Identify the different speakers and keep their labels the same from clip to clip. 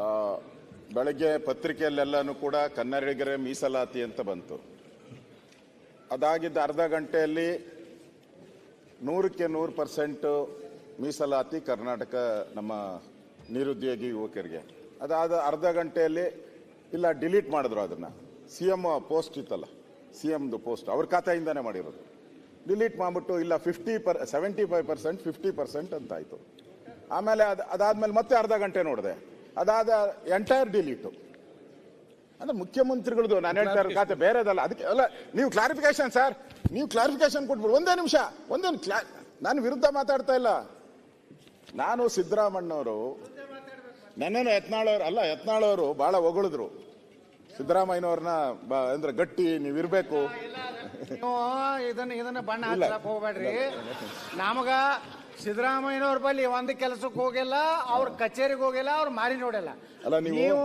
Speaker 1: ಆ, ಬೆಳಗ್ಗೆ ಪತ್ರಿಕೆಯಲ್ಲೆಲ್ಲನೂ ಕೂಡ ಕನ್ನಡಿಗರೇ ಮೀಸಲಾತಿ ಅಂತ ಬಂತು. ಅದಾಗಿದ್ದ ಅರ್ಧ ಗಂಟೆಯಲ್ಲಿ 100% ಮೀಸಲಾತಿ ಕರ್ನಾಟಕ ನಮ್ಮ ನಿರುದ್ಯೋಗಿ ಯುವಕರಿಗೆ. ಅದಾದ ಅರ್ಧ ಗಂಟೆಯಲ್ಲಿ ಇಲ್ಲ ಡಿಲೀಟ್ ಮಾಡಿದ್ರು ಅದನ್ನು. CM ಪೋಸ್ಟ್ ಇತ್ತಲ್ಲ, CMದು ಪೋಸ್ಟ್ ಅವ್ರ ಖಾತೆಯಿಂದಾನೇ ಮಾಡಿರೋದು. ಡಿಲೀಟ್ ಮಾಡಿಬಿಟ್ಟು ಇಲ್ಲ 75% 50% ಅಂತ ಆಯಿತು. ಆಮೇಲೆ ಅದಾದ್ಮೇಲೆ ಮತ್ತೆ ಅರ್ಧ ಗಂಟೆ ನೋಡಿದೆ, ಅದಾದ ಎಂಟೈರ್ ಡಿಲೀಟು. ಅಂದ್ರೆ ಮುಖ್ಯಮಂತ್ರಿಗಳದ್ದು ನಾನು ಹೇಳ್ತಾ ಇರೋ ಖಾತೆ ಬೇರೆದಲ್ಲ. ಅದಕ್ಕೆ ಅಲ್ಲ, ನೀವು ಕ್ಲಾರಿಫಿಕೇಶನ್ ಸರ್, ನೀವು ಕ್ಲಾರಿಫಿಕೇಶನ್ ಕೊಟ್ಬಿಡು. ಒಂದೇ ನಿಮಿಷ, ನಾನು ವಿರುದ್ಧ ಮಾತಾಡ್ತಾ ಇಲ್ಲ. ನಾನು ಸಿದ್ದರಾಮಣ್ಣವರು ನನ್ನನ್ನು ಯತ್ನಾಳವರು ಬಹಳ ಹೊಗಳಿದ್ರು ಸಿದ್ದರಾಮಯ್ಯನವ್ರನ್ನ. ಅಂದ್ರೆ ಗಟ್ಟಿ ನೀವಿರ್ಬೇಕು.
Speaker 2: ಇದನ್ನ ಬಣ್ಣ ಹಚ್ಚಕ್ ಹೋಗ್ಬೇಡ್ರಿ. ನಮಗ ಸಿದ್ದರಾಮಯ್ಯನವ್ರ ಬಳಿ ಒಂದು ಕೆಲಸಕ್ಕೆ ಹೋಗಿಲ್ಲ, ಅವ್ರ ಕಚೇರಿಗೆ ಹೋಗಿಲ್ಲ, ಅವ್ರ ಮಾರಿ ನೋಡಿಲ್ಲ.
Speaker 1: ಅಲ್ಲ, ನೀವು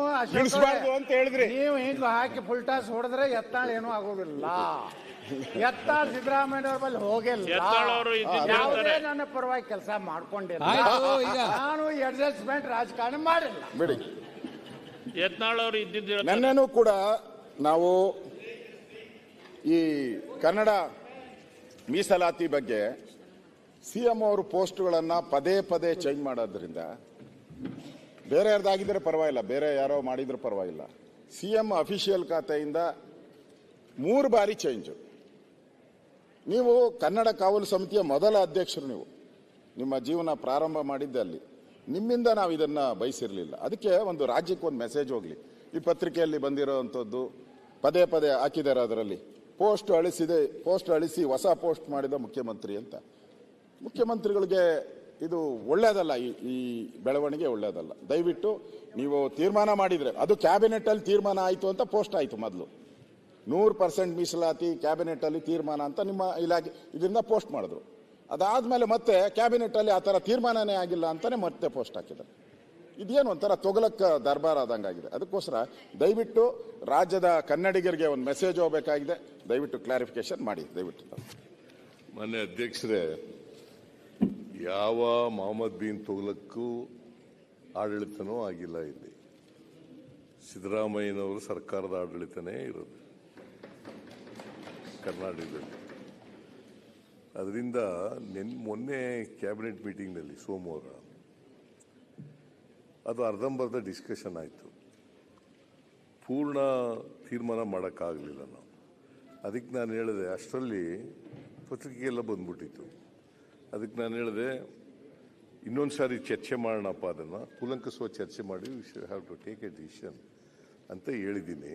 Speaker 1: ಅಂತ ಹೇಳಿದ್ರಿ.
Speaker 2: ನೀವು ಹಿಂಗ ಹಾಕಿ ಫುಲ್ ಟಾಸ್ ಹೊಡೆದ್ರೆ ಎತ್ತಾಳ ಏನೂ ಆಗೋದಿಲ್ಲ. ಎತ್ತಾಳ ಸಿದ್ದರಾಮಯ್ಯನವ್ರ ಬಳಿ ಹೋಗಿಲ್ಲ, ಯಾವುದೇ ನನ್ನ ಪರವಾಗಿ ಕೆಲಸ ಮಾಡ್ಕೊಂಡಿಲ್ಲ. ನಾನು ಅಡ್ಜಸ್ಟ್ಮೆಂಟ್ ರಾಜಕಾರಣ ಮಾಡಿಲ್ಲ.
Speaker 1: ಬಿಡಿ,
Speaker 3: ಯತ್ನಾಳ್ ಇದ್ದಿದ್ದು
Speaker 1: ನನ್ನೇನು ಕೂಡ ನಾವು ಈ ಕನ್ನಡ ಮೀಸಲಾತಿ ಬಗ್ಗೆ CM ಅವರು ಪೋಸ್ಟ್ಗಳನ್ನು ಪದೇ ಪದೇ ಚೇಂಜ್ ಮಾಡೋದ್ರಿಂದ ಬೇರೆ ಯಾರ್ದಾಗಿದ್ರೆ ಪರವಾಗಿಲ್ಲ, ಬೇರೆ ಯಾರೋ ಮಾಡಿದ್ರು ಪರವಾಗಿಲ್ಲ. CM ಅಫಿಷಿಯಲ್ ಖಾತೆಯಿಂದ 3 ಬಾರಿ ಚೇಂಜು. ನೀವು ಕನ್ನಡ ಕಾವಲು ಸಮಿತಿಯ ಮೊದಲ ಅಧ್ಯಕ್ಷರು. ನೀವು ನಿಮ್ಮ ಜೀವನ ಪ್ರಾರಂಭ ಮಾಡಿದ್ದೆ ಅಲ್ಲಿ. ನಿಮ್ಮಿಂದ ನಾವು ಇದನ್ನು ಬಯಸಿರಲಿಲ್ಲ. ಅದಕ್ಕೆ ಒಂದು ರಾಜ್ಯಕ್ಕೆ ಒಂದು ಮೆಸೇಜ್ ಹೋಗಲಿ. ಈ ಪತ್ರಿಕೆಯಲ್ಲಿ ಬಂದಿರೋವಂಥದ್ದು ಪದೇ ಪದೇ ಹಾಕಿದ್ದಾರೆ. ಅದರಲ್ಲಿ ಪೋಸ್ಟ್ ಅಳಿಸಿ ಹೊಸ ಪೋಸ್ಟ್ ಮಾಡಿದ ಮುಖ್ಯಮಂತ್ರಿ ಅಂತ. ಮುಖ್ಯಮಂತ್ರಿಗಳಿಗೆ ಇದು ಒಳ್ಳೆಯದಲ್ಲ, ಈ ಬೆಳವಣಿಗೆ ಒಳ್ಳೆಯದಲ್ಲ. ದಯವಿಟ್ಟು ನೀವು ತೀರ್ಮಾನ ಮಾಡಿದರೆ, ಅದು ಕ್ಯಾಬಿನೆಟ್ಟಲ್ಲಿ ತೀರ್ಮಾನ ಆಯಿತು ಅಂತ ಪೋಸ್ಟ್ ಆಯಿತು. ಮೊದಲು 100% ಮೀಸಲಾತಿ ಕ್ಯಾಬಿನೆಟ್ಟಲ್ಲಿ ತೀರ್ಮಾನ ಅಂತ ನಿಮ್ಮ ಇಲಾಖೆ ಇದರಿಂದ ಪೋಸ್ಟ್ ಮಾಡಿದ್ರು. ಅದಾದಮೇಲೆ ಮತ್ತೆ ಕ್ಯಾಬಿನೆಟ್ಟಲ್ಲಿ ಆ ಥರ ತೀರ್ಮಾನನೇ ಆಗಿಲ್ಲ ಅಂತಲೇ ಮತ್ತೆ ಪೋಸ್ಟ್ ಹಾಕಿದ್ದಾರೆ. ಇದೇನು ಒಂಥರ ತೊಗಲಕ್ಕ ದರ್ಬಾರ್ ಆದಂಗಾಗಿದೆ. ಅದಕ್ಕೋಸ್ಕರ ದಯವಿಟ್ಟು ರಾಜ್ಯದ ಕನ್ನಡಿಗರಿಗೆ ಒಂದು ಮೆಸೇಜ್ ಹೋಗಬೇಕಾಗಿದೆ. ದಯವಿಟ್ಟು ಕ್ಲಾರಿಫಿಕೇಶನ್ ಮಾಡಿ ದಯವಿಟ್ಟು.
Speaker 4: ಮಾನ್ಯ ಅಧ್ಯಕ್ಷರೇ, ಯಾವ ಮೊಹಮ್ಮದ್ ಬಿನ್ ತುಘಲಕ್ಕೂ ಆಡಳಿತನೂ ಆಗಿಲ್ಲ. ಇಲ್ಲಿ ಸಿದ್ದರಾಮಯ್ಯನವರು ಸರ್ಕಾರದ ಆಡಳಿತನೇ ಇರೋದು ಕರ್ನಾಟಕದಲ್ಲಿ. ಅದರಿಂದ ಮೊನ್ನೆ ಕ್ಯಾಬಿನೆಟ್ ಮೀಟಿಂಗ್ನಲ್ಲಿ ಸೋಮವಾರ ಅದು ಅರ್ಧಂಬರ್ಧ ಡಿಸ್ಕಷನ್ ಆಯಿತು. ಪೂರ್ಣ ತೀರ್ಮಾನ ಮಾಡೋಕ್ಕಾಗಲಿಲ್ಲ ನಾವು. ಅದಕ್ಕೆ ನಾನು ಹೇಳಿದೆ, ಅಷ್ಟರಲ್ಲಿ ಪತ್ರಿಕೆಗೆಲ್ಲ ಬಂದ್ಬಿಟ್ಟಿತ್ತು. ಅದಕ್ಕೆ ನಾನು ಹೇಳಿದೆ, ಇನ್ನೊಂದು ಸಾರಿ ಚರ್ಚೆ ಮಾಡೋಣಪ್ಪ, ಅದನ್ನು ಕೂಲಂಕಷವಾಗಿ ಚರ್ಚೆ ಮಾಡಿ we should have to take a decision ಅಂತ ಹೇಳಿದ್ದೀನಿ.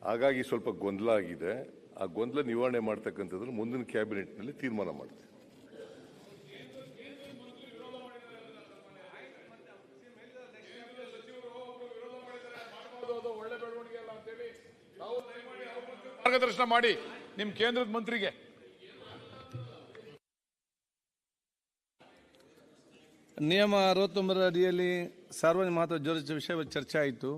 Speaker 4: ಹಾಗಾಗಿ ಸ್ವಲ್ಪ ಗೊಂದಲ ಆಗಿದೆ. ಆ ಗೊಂದಲ ನಿವಾರಣೆ ಮಾಡ್ತಕ್ಕಂಥದ್ದು ಮುಂದಿನ ಕ್ಯಾಬಿನೆಟ್ನಲ್ಲಿ ತೀರ್ಮಾನ ಮಾಡ್ತೀವಿ.
Speaker 5: ಮಾರ್ಗದರ್ಶನ ಮಾಡಿ ನಿಮ್ಮ ಕೇಂದ್ರದ ಮಂತ್ರಿಗೆ.
Speaker 6: ನಿಯಮ 69 ಅಡಿಯಲ್ಲಿ ಸಾರ್ವಜನಿಕ ಮಹತ್ವ ವಿಷಯ ಚರ್ಚೆ ಆಯಿತು.